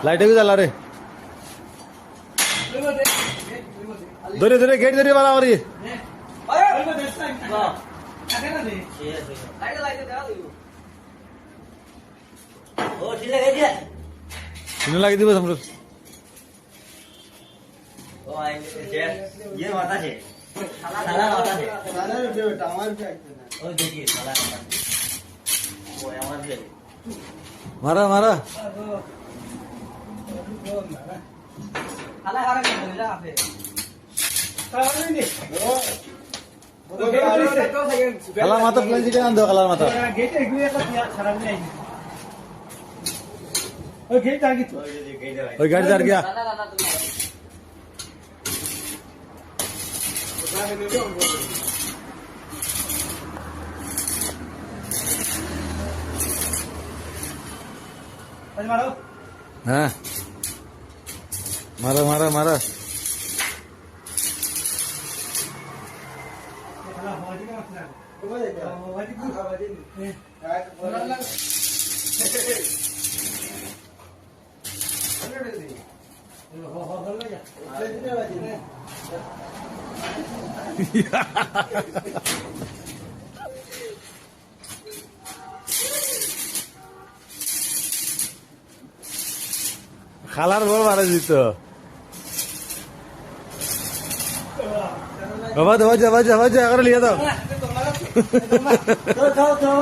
light भी चला रे धरे धरे गेट धरे वाला और ये इन्हें लगी थी बस हम लोग ये माता है साला माता है ओ देखिए साला वो आवाज ले मारा मारा साला हारा नहीं मिला आपे कला माता प्लेन चिकन आंदो कला माता गेट एक भी खराब नहीं आई ओ गेट आ गई ओए गाड़ी जार गया मारो हाँ मारा मारा मारा খালার বল মারা দিত বাবা বাজা বাজা বাজা করে লিয়ে দাও तो